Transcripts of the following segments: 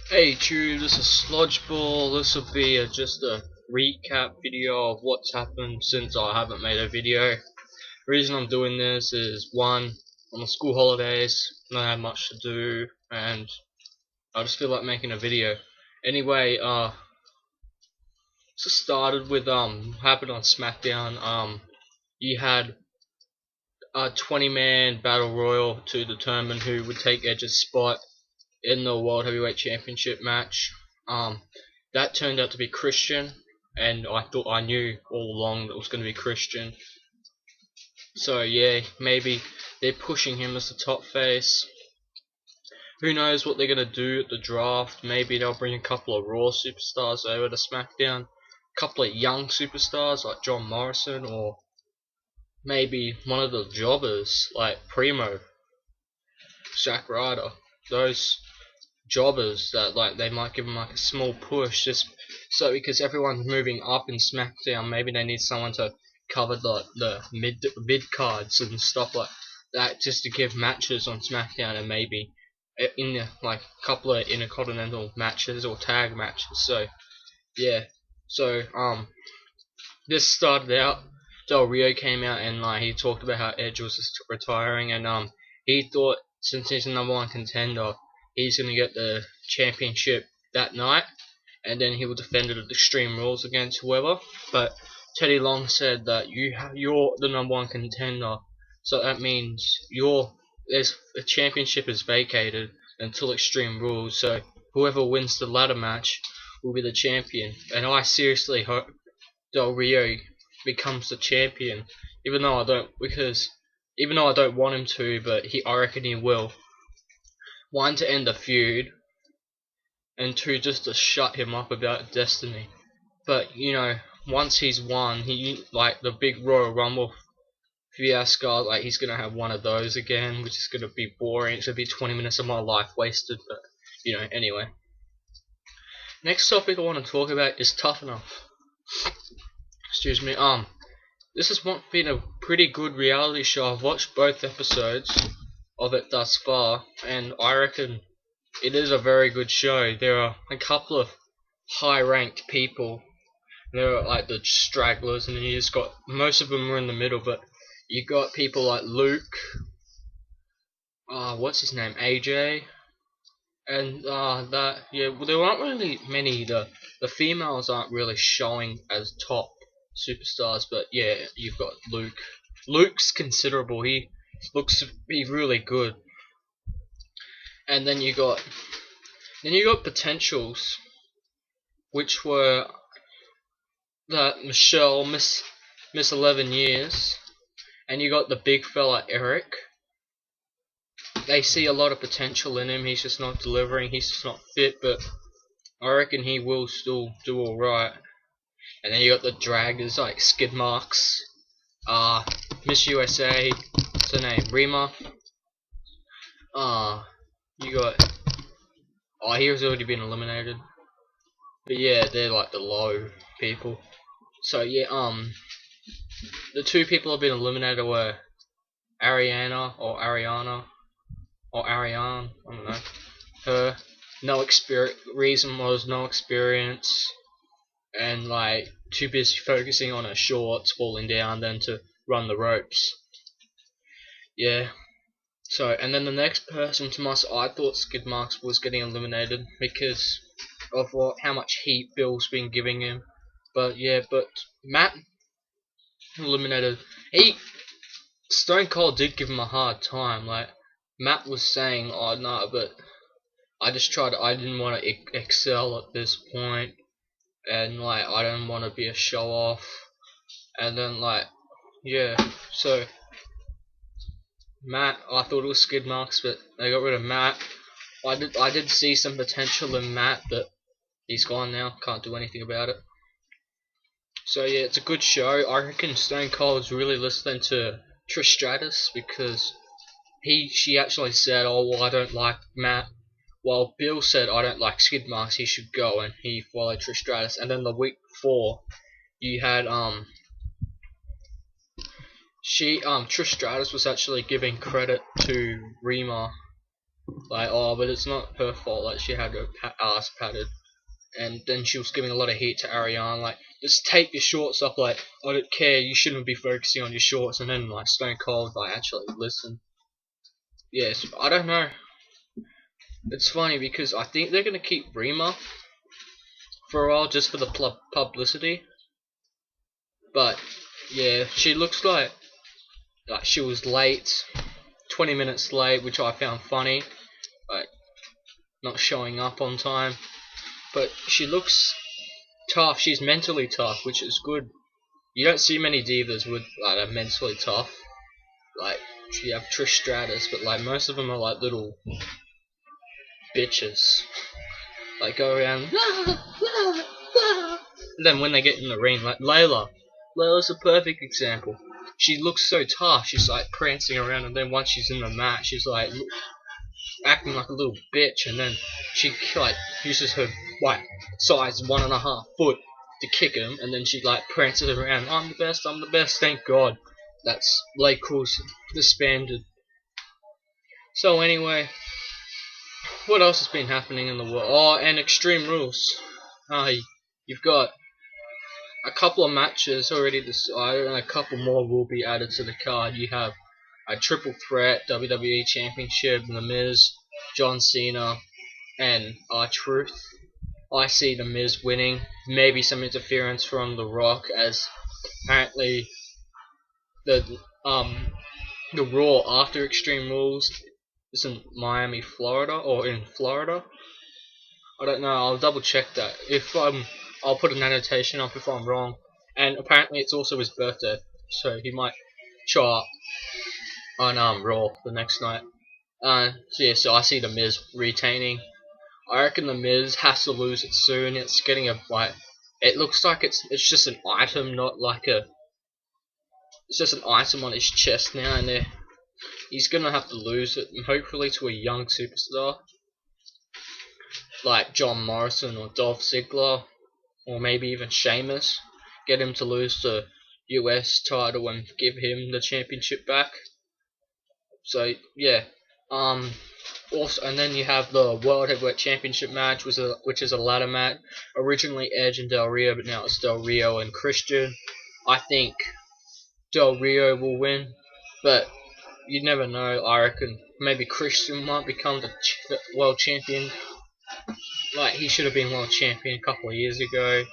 Hey Chew, this is Sludgeball. This will be just a recap video of what's happened since I haven't made a video. The reason I'm doing this is one, on the school holidays, not have much to do, and I just feel like making a video. Anyway, just started with happened on Smackdown. You had a 20-man battle royal to determine who would take Edge's spot in the World Heavyweight Championship match. That turned out to be Christian, and I knew all along that it was going to be Christian. So yeah, maybe they're pushing him as the top face. Who knows what they're going to do at the draft? Maybe they'll bring a couple of Raw superstars over to SmackDown, a couple of young superstars like John Morrison, or maybe one of the jobbers like Primo, Zack Ryder. Those jobbers that they might give them like a small push, just so because everyone's moving up in SmackDown. Maybe they need someone to cover the mid cards and stuff like that, just to give matches on SmackDown, and maybe in the, like a couple of intercontinental matches or tag matches. So yeah, so this started out. Del Rio came out and he talked about how Edge was just retiring, and he thought since he's the #1 contender, he's going to get the championship that night, and then he will defend it at Extreme Rules against whoever. But Teddy Long said that you're the #1 contender, so that means the championship is vacated until Extreme Rules. So whoever wins the ladder match will be the champion. And I seriously hope Del Rio becomes the champion, even though I don't want him to, but I reckon he will. One, to end the feud, and two, just to shut him up about Destiny. But once he's won, he the big Royal Rumble fiasco, he's gonna have one of those again, which is gonna be boring. It's gonna be 20 minutes of my life wasted. But anyway. Next topic I want to talk about is Tough Enough. Excuse me. This has been a pretty good reality show. I've watched both episodes of it thus far, and I reckon it is a very good show. There are a couple of high-ranked people. There are the stragglers, and then you just got most of them are in the middle. But you got people like Luke, what's his name, AJ, and there aren't really many. The females aren't really showing as top superstars, but yeah, you've got Luke. Luke's considerable. He looks to be really good. And then you got potentials, which were that Michelle, Miss 11 years, and you got the big fella Eric. They see a lot of potential in him. He's just not delivering. He's just not fit, but I reckon he will still do alright. And then you got the draggers like Skid Marks, Miss USA, what's her name, Rima. You got he's already been eliminated. But yeah, they're like the low people. So yeah, the two people have been eliminated were Ariana, I don't know. Her reason was no experience, and too busy focusing on her shorts falling down than to run the ropes. Yeah. So, and then the next person I thought Skid Marks was getting eliminated because of how much heat Bill's been giving him. But yeah, Matt eliminated. Stone Cold did give him a hard time. Matt was saying, "Oh no, but I didn't want to excel at this point, and I don't want to be a show off." And then yeah, so Matt, I thought it was Skid Marks, but they got rid of Matt. I did see some potential in Matt, but he's gone now. Can't do anything about it. So yeah, it's a good show. I reckon Stone Cold's really listening to Trish Stratus, because she actually said, "Oh well, I don't like Matt." While Bill said, "I don't like Skid Marks, he should go," and he followed Trish Stratus. And then the week before, you had Trish Stratus was actually giving credit to Rima like, oh, but it's not her fault, like she had her ass patted. And then she was giving a lot of heat to Ariane, like, just take your shorts off, like, I don't care, you shouldn't be focusing on your shorts. And then like Stone Cold, like, actually listen. Yes, I don't know. It's funny because I think they're gonna keep Rima for a while just for the publicity. But yeah, she looks like she was late, 20 minutes late, which I found funny, like not showing up on time. But she looks tough. She's mentally tough, which is good. You don't see many divas with like are mentally tough. Like you have Trish Stratus, but like most of them are like little bitches. Like go around. And then when they get in the ring, like Layla's a perfect example. She looks so tough. She's like prancing around, and then once she's in the match, she's like acting like a little bitch, and then she like uses her like size 1.5 foot to kick him, and then she like prances around. I'm the best. Thank God. That's Lake Course disbanded. So anyway, what else has been happening in the world? Oh, and Extreme Rules. You've got a couple of matches already decided, and a couple more will be added to the card. You have a triple threat WWE Championship, The Miz, John Cena, and R-Truth. I see The Miz winning. Maybe some interference from The Rock, as apparently the Raw after Extreme Rules is in Miami, Florida, or in Florida. I don't know. I'll double check that. If I'll put an annotation up if I'm wrong. And apparently it's also his birthday, so he might show up on Raw the next night. So yeah, so I see The Miz retaining. I reckon The Miz has to lose it soon. It's getting a like. It looks like it's just an item, not like a. It's just an item on his chest now, and he's gonna have to lose it, and hopefully to a young superstar like John Morrison or Dolph Ziggler, or maybe even Sheamus. Get him to lose the US title and give him the championship back. So yeah, also, and then you have the World Heavyweight Championship match, which is a ladder match. Originally Edge and Del Rio, but now it's Del Rio and Christian. I think Del Rio will win, but you never know. I reckon maybe Christian might become the world champion. Like he should have been world champion a couple of years ago.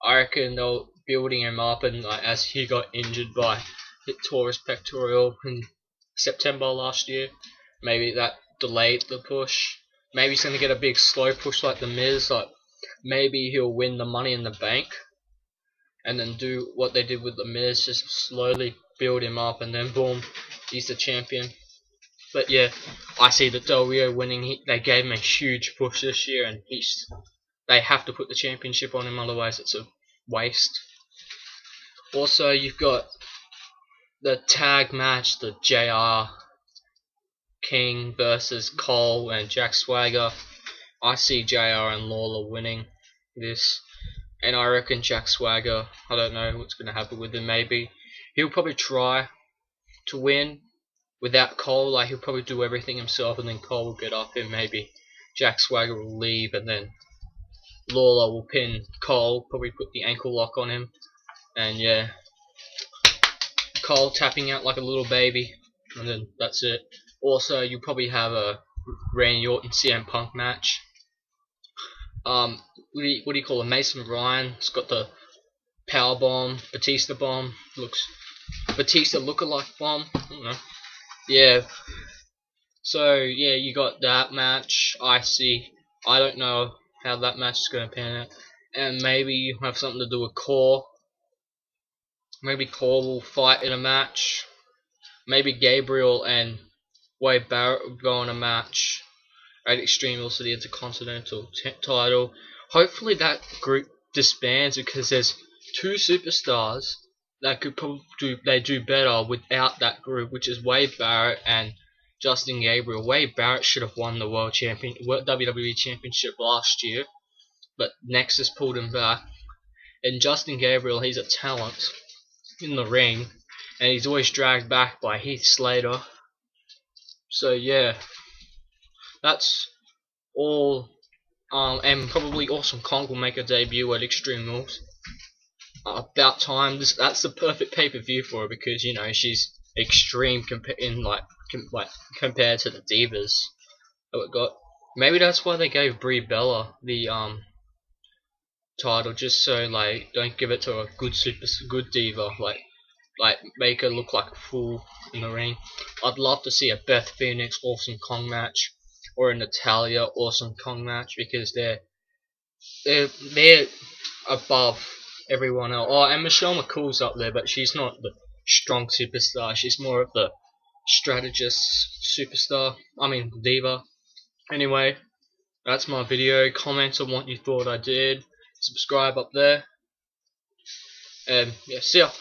I reckon they're building him up, and like, as he got injured by Torres pectoral in September last year, maybe that delayed the push. Maybe he's gonna get a big slow push like The Miz. Like maybe he'll win the Money in the Bank, and then do what they did with The Miz, just slowly build him up, and then boom, he's the champion. But yeah, I see that Del Rio winning. They gave him a huge push this year, and they have to put the championship on him, otherwise it's a waste. Also, you've got the tag match, the JR King versus Cole and Jack Swagger. I see JR and Lawler winning this, and I reckon Jack Swagger, I don't know what's going to happen with him. Maybe he'll probably try to win without Cole. Like he'll probably do everything himself, and then Cole will get up him. Maybe Jack Swagger will leave, and then Lawler will pin Cole, probably put the ankle lock on him, and yeah, Cole tapping out like a little baby, and then that's it. Also, you probably have a Randy Orton CM Punk match. What do you call it? Mason Ryan's got the power bomb, Batista bomb. Looks Batista lookalike bomb. I don't know. Yeah. So yeah, you got that match. I don't know how that match is going to pan out, and maybe you have something to do with Core. Maybe Core will fight in a match. Maybe Gabriel and Wade Barrett will go in a match at Extreme Rules for the Intercontinental title. Hopefully that group disbands, because there's two superstars that could probably do better without that group, which is Wade Barrett and Justin Gabriel. Wade Barrett should have won the WWE Championship last year, but Nexus pulled him back. And Justin Gabriel, he's a talent in the ring, and he's always dragged back by Heath Slater. So yeah, that's all. And probably Awesome Kong will make a debut at Extreme Rules. About time. That's the perfect pay-per-view for her because you know she's extreme compared to the divas that we got. Maybe that's why they gave Brie Bella the title, just so like don't give it to a good diva, like make her look like a fool in the ring. I'd love to see a Beth Phoenix Awesome Kong match or a Natalia Awesome Kong match because they're above everyone else. Oh, and Michelle McCool's up there, but she's not the strong superstar. She's more of the strategist superstar. I mean diva. Anyway, that's my video. Comment on what you thought I did. Subscribe up there. And yeah, see ya.